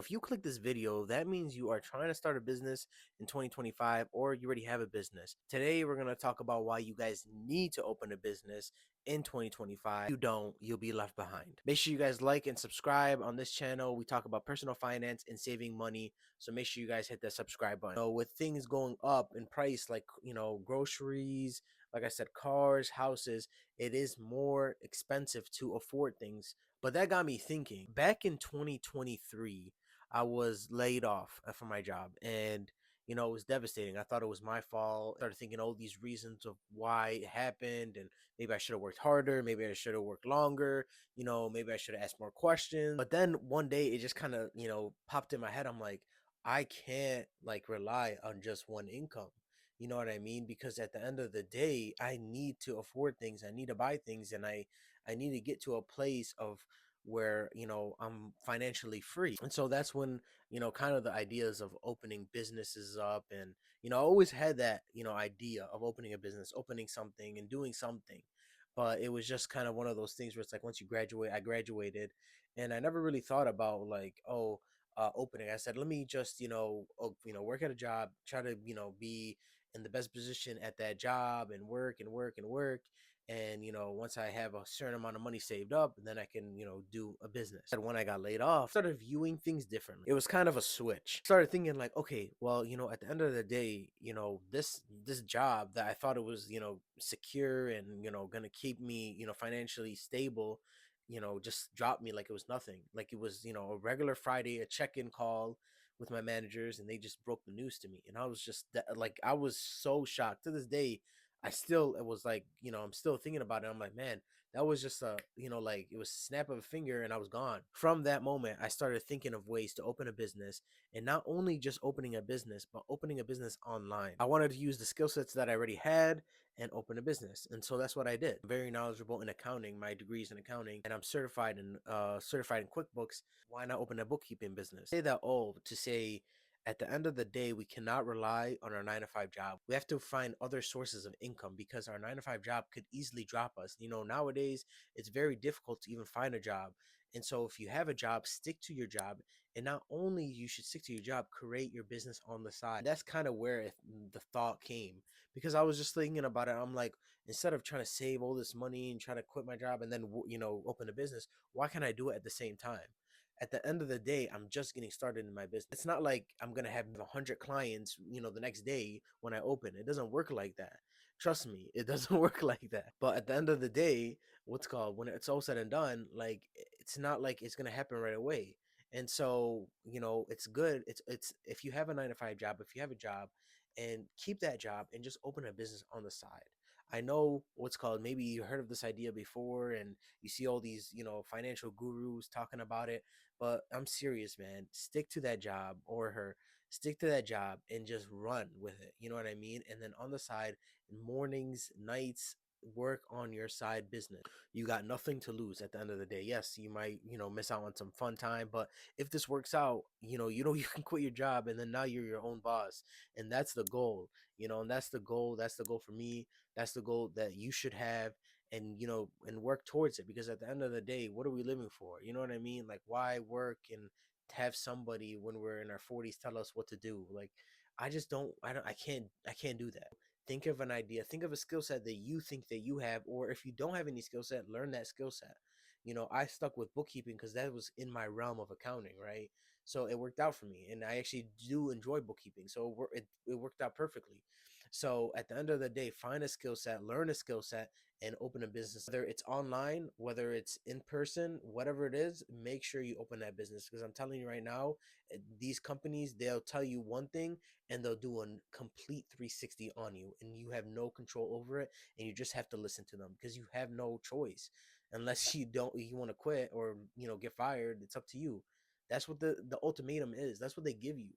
If you click this video, that means you are trying to start a business in 2025 or you already have a business. Today, we're going to talk about why you guys need to open a business in 2025. If you don't, you'll be left behind. Make sure you guys like and subscribe on this channel. We talk about personal finance and saving money. So make sure you guys hit that subscribe button. So with things going up in price, like, groceries, like I said, cars, houses, it is more expensive to afford things. But that got me thinking. Back in 2023, I was laid off from my job, and it was devastating. I thought it was my fault. I started thinking all these reasons of why it happened, and maybe I should have worked harder, maybe I should have worked longer, maybe I should have asked more questions. But then one day it just kind of, popped in my head. I'm like, I can't like rely on just one income. You know what I mean? Because at the end of the day, I need to afford things. I need to buy things, and I need to get to a place of where I'm financially free. And so that's when kind of the ideas of opening businesses up. And I always had that idea of opening a business, opening something and doing something. But it was just kind of one of those things where it's like, once you graduate, I graduated, and I never really thought about like, opening. I said, let me just work at a job, try to be in the best position at that job, and work and work and work. And once I have a certain amount of money saved up, then I can do a business. And when I got laid off, I started viewing things differently. It was kind of a switch. Started thinking like, okay, well, at the end of the day, this job that I thought it was secure and gonna keep me financially stable, just dropped me like it was nothing. Like it was a regular Friday, a check-in call with my managers, and they just broke the news to me. And I was just like, I was so shocked. To this day, I still, it was like, I'm still thinking about it. I'm like, man, that was just a, like it was snap of a finger and I was gone. From that moment, I started thinking of ways to open a business, and not only just opening a business, but opening a business online. I wanted to use the skill sets that I already had and open a business. And so that's what I did. I'm very knowledgeable in accounting. My degree's in accounting, and I'm certified in QuickBooks. Why not open a bookkeeping business? I say that all to say, at the end of the day, we cannot rely on our 9 to 5 job. We have to find other sources of income, because our 9 to 5 job could easily drop us. Nowadays it's very difficult to even find a job. And so if you have a job, stick to your job. And not only you should stick to your job, create your business on the side. That's kind of where the thought came, because I was just thinking about it. I'm like, instead of trying to save all this money and trying to quit my job and then open a business, why can't I do it at the same time? At the end of the day, I'm just getting started in my business. It's not like I'm gonna have 100 clients, the next day when I open. It doesn't work like that. Trust me, it doesn't work like that. But at the end of the day, when it's all said and done, like it's not like it's gonna happen right away. And so, it's good. It's if you have a 9 to 5 job, if you have a job, and keep that job and just open a business on the side. I know maybe you heard of this idea before, and you see all these, financial gurus talking about it, but I'm serious, man. Stick to that job, or her. Stick to that job and just run with it. You know what I mean? And then on the side, mornings, nights, work on your side business. You got nothing to lose at the end of the day. Yes, you might, miss out on some fun time, but if this works out, you can quit your job, and then now you're your own boss. And that's the goal, and that's the goal. That's the goal for me. That's the goal that you should have. And and work towards it, because at the end of the day, what are we living for? You know what I mean? Like, why work and have somebody when we're in our 40s tell us what to do? Like, I can't do that. Think of an idea, think of a skill set that you think that you have, or if you don't have any skill set, learn that skill set. I stuck with bookkeeping because that was in my realm of accounting, right? So it worked out for me, and I actually do enjoy bookkeeping, so it worked out perfectly. So at the end of the day, find a skill set, learn a skill set, and open a business. Whether it's online, whether it's in person, whatever it is, make sure you open that business. Because I'm telling you right now, these companies, they'll tell you one thing and they'll do a complete 360 on you, and you have no control over it, and you just have to listen to them, because you have no choice. Unless you want to quit, or get fired, it's up to you. That's what the ultimatum is. That's what they give you.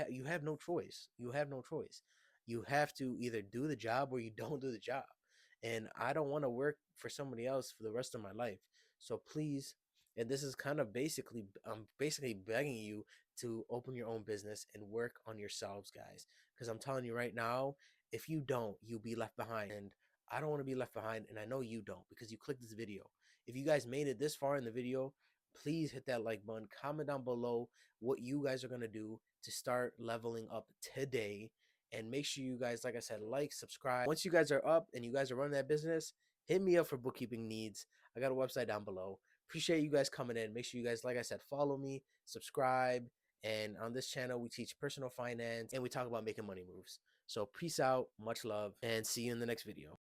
You have no choice. You have no choice. You have to either do the job or you don't do the job. And I don't want to work for somebody else for the rest of my life. So please, and this is kind of basically, I'm basically begging you to open your own business and work on yourselves, guys. Because I'm telling you right now, if you don't, you'll be left behind. And I don't want to be left behind, and I know you don't, because you clicked this video. If you guys made it this far in the video, please hit that like button. Comment down below what you guys are going to do to start leveling up today. And make sure you guys, like I said, like, subscribe. Once you guys are up and you guys are running that business, hit me up for bookkeeping needs. I got a website down below. Appreciate you guys coming in. Make sure you guys, like I said, follow me, subscribe. And on this channel, we teach personal finance and we talk about making money moves. So peace out, much love, and see you in the next video.